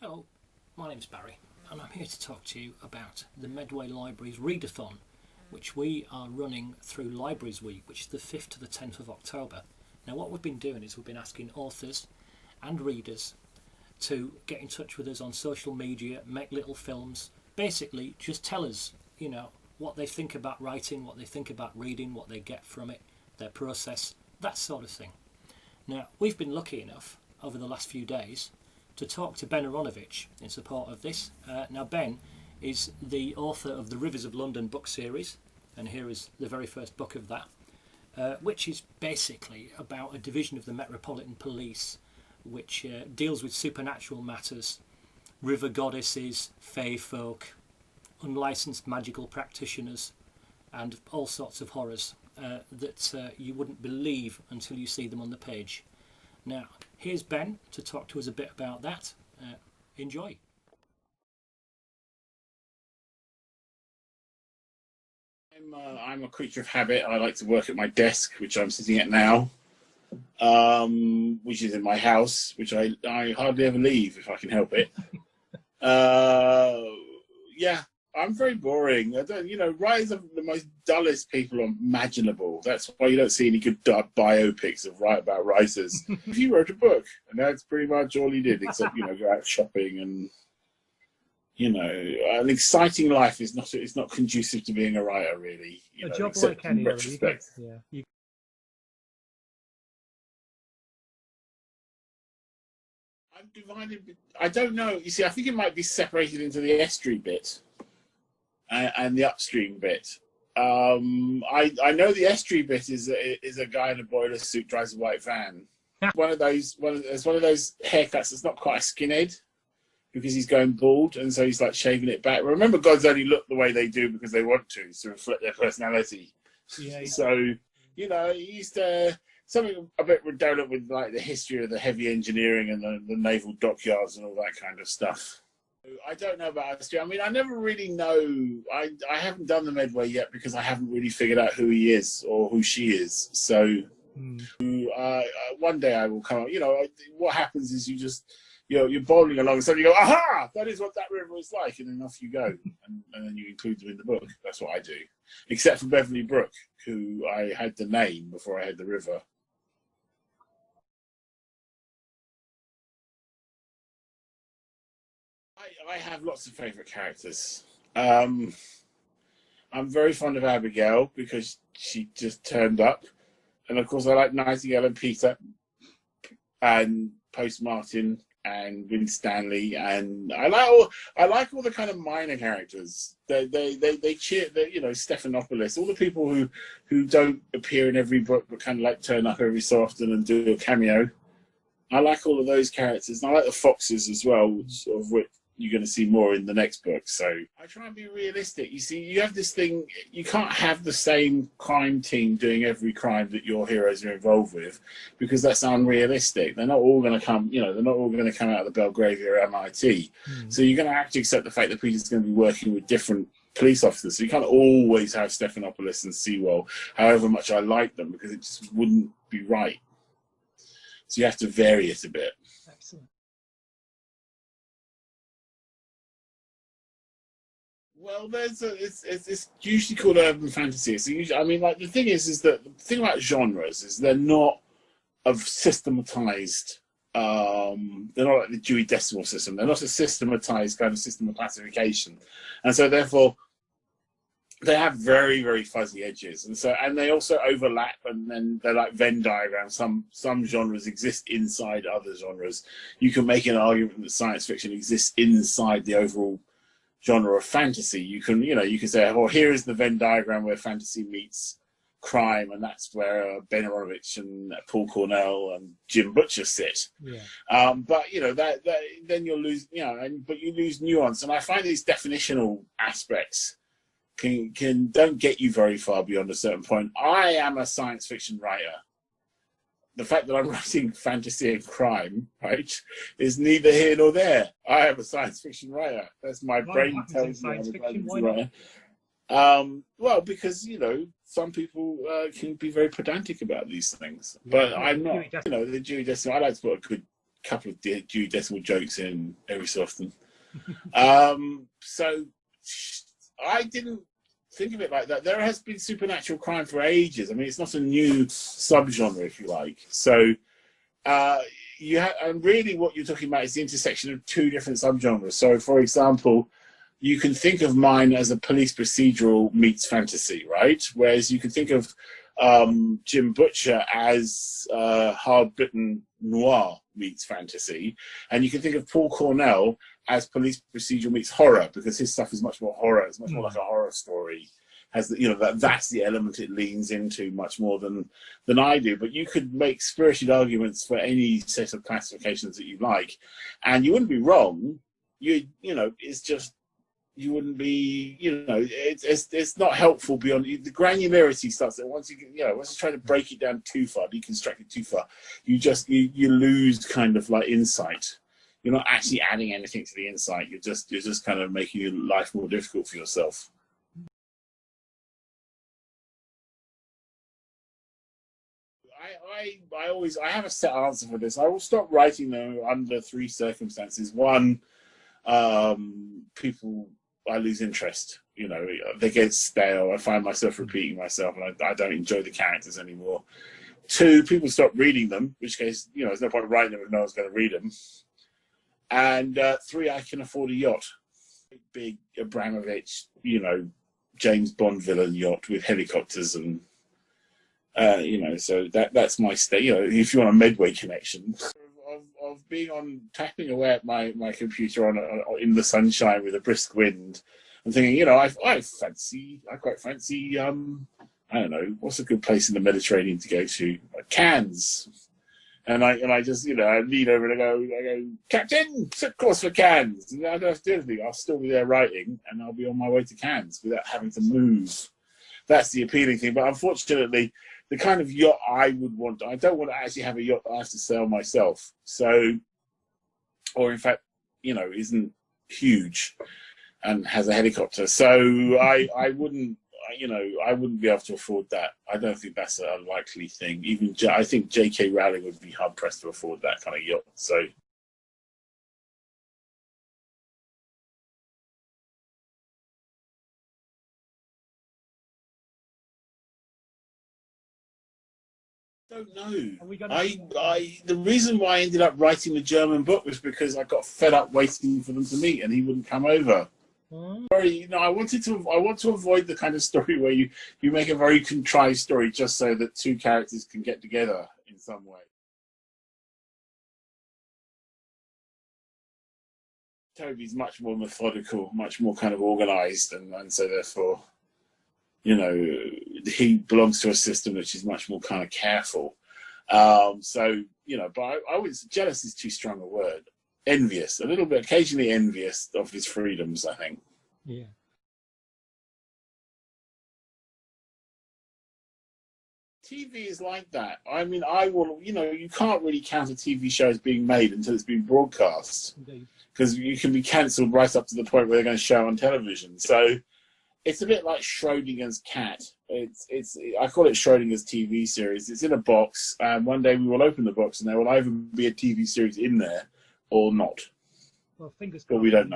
Hello, my name's Barry and I'm here to talk to you about the Medway Libraries Readathon, which we are running through Libraries Week, which is the 5th to the 10th of October. Now what we've been doing is we've been asking authors and readers to get in touch with us on social media, make little films, basically just tell us, what they think about writing, what they think about reading, what they get from it, their process, that sort of thing. Now we've been lucky enough over the last few days to talk to Ben Aaronovitch in support of this. Now Ben is the author of the Rivers of London book series, and here is the very first book of that, which is basically about a division of the Metropolitan Police which deals with supernatural matters, river goddesses, fae folk, unlicensed magical practitioners, and all sorts of horrors that you wouldn't believe until you see them on the page. Now, here's Ben to talk to us a bit about that. Enjoy. I'm a creature of habit. I like to work at my desk, which I'm sitting at now, which is in my house, which I hardly ever leave if I can help it. Yeah, I'm very boring. I don't, writers are the most dullest people imaginable. That's why you don't see any good biopics about writers. He wrote a book, and that's pretty much all he did, except go out shopping and an exciting life is not conducive to being a writer, really. A job like any other, I'm divided. I don't know. You see, I think it might be separated into the estuary bit and the upstream bit. I know the estuary bit is a guy in a boiler suit drives a white van. It's one of those haircuts that's not quite a skinhead because he's going bald, and so he's like shaving it back. Remember, gods only look the way they do because they want to reflect their personality. Yeah. So he's something a bit redundant with like the history of the heavy engineering and the naval dockyards and all that kind of stuff. I don't know about history. I mean, I never really know. I haven't done the Medway yet because I haven't really figured out who he is or who she is. So one day I will come up. What happens is you're bowling along and suddenly you go, aha, that is what that river is like, and then off you go, and then you include them in the book. That's what I do, except for Beverly Brook, who I had the name before I had the river. I have lots of favourite characters. I'm very fond of Abigail because she just turned up, and of course I like Nightingale and Peter, and Post Martin and Winstanley, and I like all the kind of minor characters. They cheer. Stephanopoulos, all the people who don't appear in every book but kind of like turn up every so often and do a cameo. I like all of those characters, and I like the foxes as well, which you're going to see more in the next book. So I try and be realistic. You see, you have this thing, you can't have the same crime team doing every crime that your heroes are involved with, because that's unrealistic. They're not all going to come, they're not all going to come out of the Belgravia or MIT. So you're going to have to accept the fact that Peter's going to be working with different police officers. So you can't always have Stephanopoulos and Sewell, however much I like them, because it just wouldn't be right. So you have to vary it a bit. Excellent. Well, it's usually called urban fantasy. So the thing is that the thing about genres is they're not systematized. They're not like the Dewey Decimal System. They're not a systematized kind of system of classification, and so therefore they have very, very fuzzy edges, and they also overlap, and then they're like Venn diagrams. Some genres exist inside other genres. You can make an argument that science fiction exists inside the overall genre of fantasy. You can say, well, here is the Venn diagram where fantasy meets crime, and that's where Ben Aaronovitch and Paul Cornell and Jim Butcher sit. Yeah. But then you'll lose, but you lose nuance, and I find these definitional aspects don't get you very far beyond a certain point. I am a science fiction writer. The fact that I'm writing fantasy and crime, right, is neither here nor there. I am a science fiction writer. That's my brain tells me I'm a science fiction writer. Well, because some people can be very pedantic about these things, but I'm not. The Dewey Decimal. I like to put a good couple of Dewey Decimal jokes in every so often. So I didn't think of it like that. There has been supernatural crime for ages. I mean, it's not a new subgenre, if you like. So and really what you're talking about is the intersection of two different subgenres. So, for example, you can think of mine as a police procedural meets fantasy, right? Whereas you can think of Jim Butcher as hard-bitten noir meets fantasy, and you can think of Paul Cornell as police procedural meets horror, because his stuff is much more horror. It's much more like a horror story. Has the, that's the element it leans into much more than I do. But you could make spirited arguments for any set of classifications that you like, and you wouldn't be wrong. It's just you wouldn't be. It's not helpful beyond the granularity starts. That once you try to break it down too far, deconstruct it too far, you lose kind of like insight. You're not actually adding anything to the insight. You're just kind of making your life more difficult for yourself. I have a set answer for this. I will stop writing them under three circumstances. One, I lose interest. They get stale. I find myself repeating myself, and I don't enjoy the characters anymore. Two, people stop reading them, in which case, there's no point writing them if no one's going to read them. And three, I can afford a yacht, big Abramovich, James Bond villain yacht with helicopters and. So that's my state. If you want a Medway connection of being tapping away at my computer in the sunshine with a brisk wind, and thinking, I quite fancy. I don't know, what's a good place in the Mediterranean to go to? Cannes. And I just I lean over and I go, Captain, set course for Cannes. And I don't have to do anything. I'll still be there writing, and I'll be on my way to Cannes without having to move. That's the appealing thing. But unfortunately, the kind of yacht I would want, I don't want to actually have a yacht that I have to sail myself. So, or in fact, isn't huge and has a helicopter. So I wouldn't be able to afford that. I don't think that's a likely thing. I think J.K. Rowling would be hard pressed to afford that kind of yacht. So. I don't know. The reason why I ended up writing the German book was because I got fed up waiting for them to meet, and he wouldn't come over. I want to avoid the kind of story where you make a very contrived story just so that two characters can get together in some way. Toby's much more methodical, much more kind of organised, and so therefore. He belongs to a system which is much more kind of careful. But I would jealous is too strong a word. Envious, a little bit, occasionally envious of his freedoms, I think. Yeah. TV is like that. I mean, you can't really count a TV show as being made until it's been broadcast. Indeed. Because you can be cancelled right up to the point where they're going to show on television. So. It's a bit like Schrodinger's cat. I call it Schrodinger's TV series. It's in a box, and one day we will open the box, and there will either be a TV series in there or not. Well, fingers crossed. But we don't know.